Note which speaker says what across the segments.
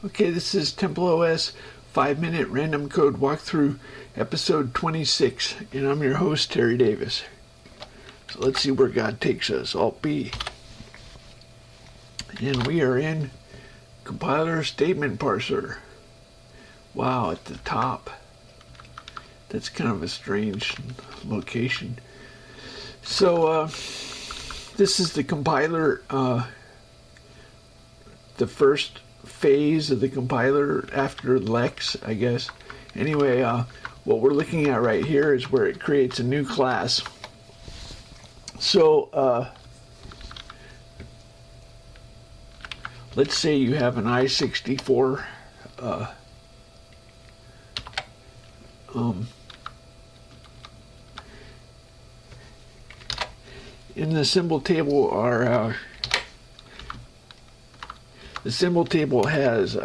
Speaker 1: Okay, this is TempleOS 5-minute random code walkthrough episode 26, and I'm your host, Terry Davis. So let's see where God takes us. Alt B. And we are in compiler statement parser. Wow, at the top. That's kind of a strange location. So this is the compiler, the first phase of the compiler after Lex, I guess. Anyway, what we're looking at right here is where it creates a new class. So let's say you have an i64 in the symbol table are the symbol table has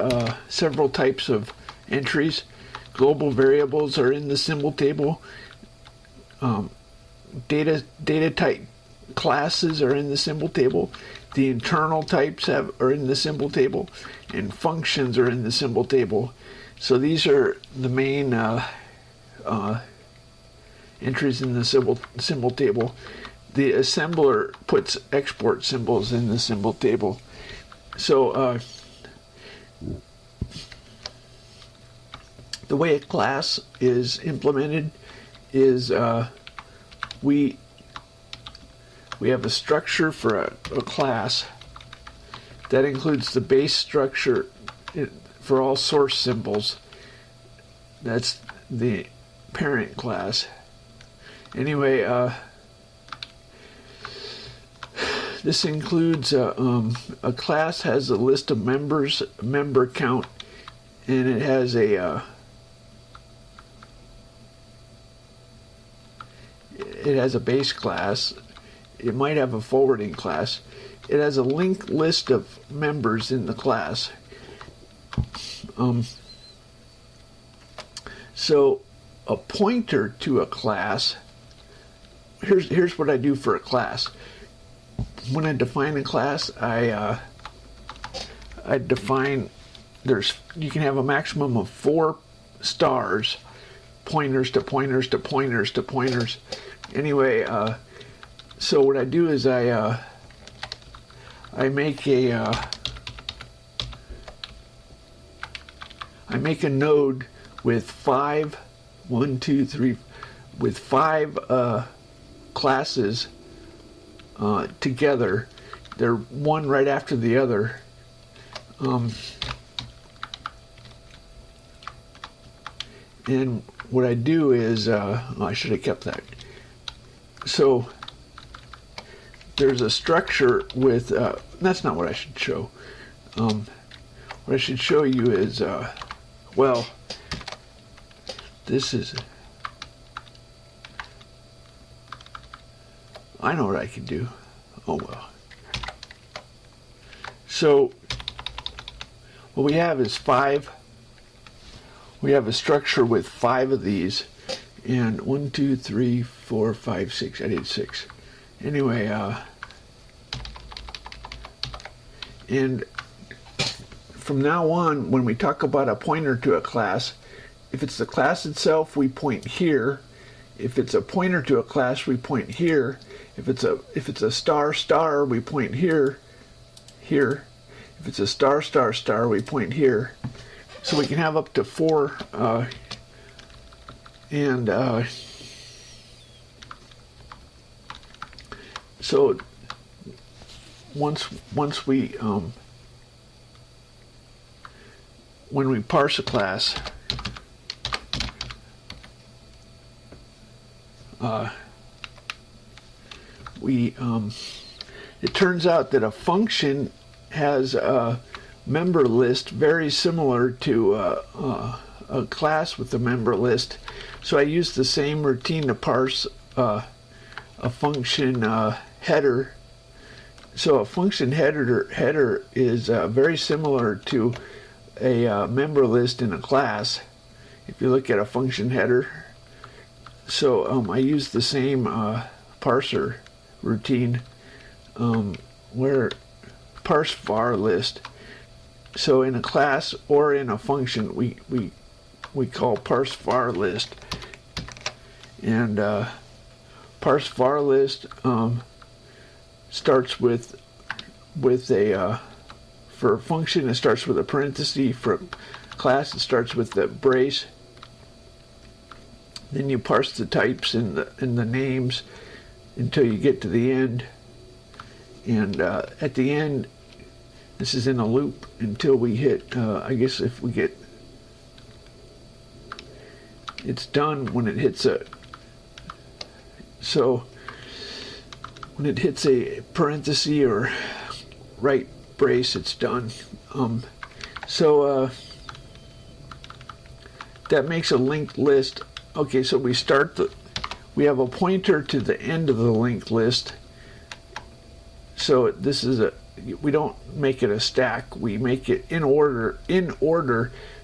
Speaker 1: several types of entries. Global variables are in the symbol table. Data type classes are in the symbol table. The internal types are in the symbol table, and functions are in the symbol table. So these are the main entries in the symbol table. The assembler puts export symbols in the symbol table. So the way a class is implemented is we have a structure for a class that includes the base structure for all source symbols. That's the parent class. Anyway, this includes a class has a list of members, member count, and it has a base class. It might have a forwarding class. It has a linked list of members in the class. So a pointer to a class. Here's what I do for a class. When I define a class, I define you can have a maximum of 4 stars, pointers to pointers to pointers to pointers. Anyway, so what I do is I make a node with 5 classes together. They're one right after the other. And what I do is, I should have kept that. So there's a structure with, that's not what I should show. What I should show you is, well, this is, I know what I can do. Oh well. So what we have is 5. We have a structure with 5 of these, and 1, 2, 3, 4, 5, 6. I did 6. Anyway, and from now on, when we talk about a pointer to a class, if it's the class itself, we point here. If it's a pointer to a class, we point here. If it's a star, we point here. If it's a star, we point here. So we can have up to 4, and so once we when we parse a class, it turns out that a function has a member list very similar to a class with a member list. So I use the same routine to parse a function header. So a function header is very similar to a member list in a class. If you look at a function header, so I use the same parser routine where parse var list, So in a class or in a function, we call parse var list, and parse var list starts with a for a function it starts with a parenthesis. For class it starts with the brace. Then you parse the types and the names until you get to the end, and at the end, this is in a loop until we hit, I guess if we get, it's done when it hits so when it hits a parenthesis or right brace, it's done. That makes a linked list. Okay, so we have a pointer to the end of the linked list. So this is we don't make it a stack, we make it in order.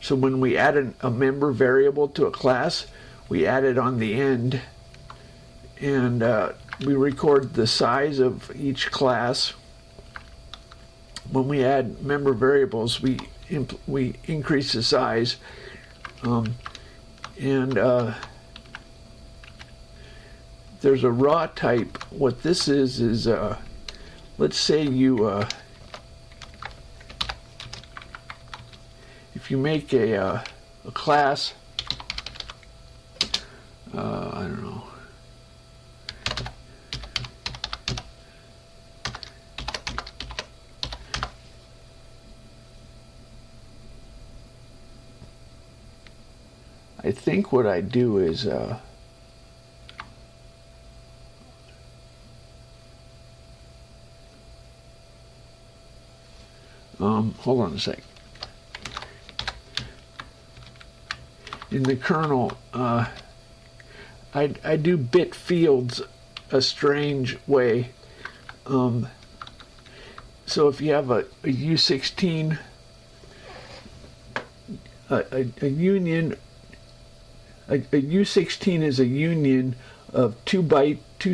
Speaker 1: So when we add a member variable to a class, we add it on the end, and we record the size of each class. When we add member variables, we increase the size, there's a raw type. What this is let's say if you make a class, I don't know, I think what I do is hold on a sec. In the kernel, I do bit fields a strange way. So if you have a U16, a union, a U16 is a union of two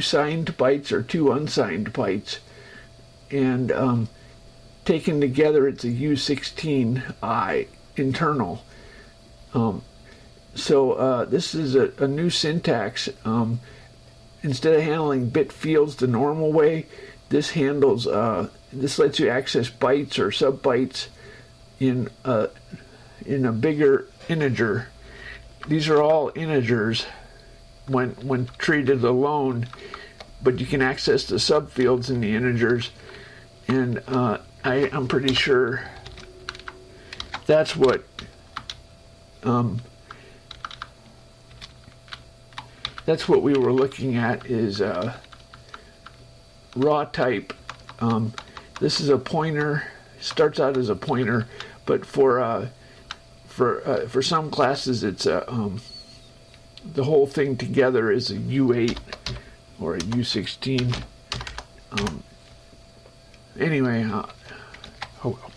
Speaker 1: signed bytes or two unsigned bytes, and taken together, it's a U16I internal. This is a new syntax. Instead of handling bit fields the normal way, this handles this lets you access bytes or subbytes in a bigger integer. These are all integers when treated alone, but you can access the subfields in the integers, and I'm pretty sure that's what we were looking at, is raw type. This is a pointer, starts out as a pointer, but for some classes it's the whole thing together is a U8 or a U16. Anyway, oh well.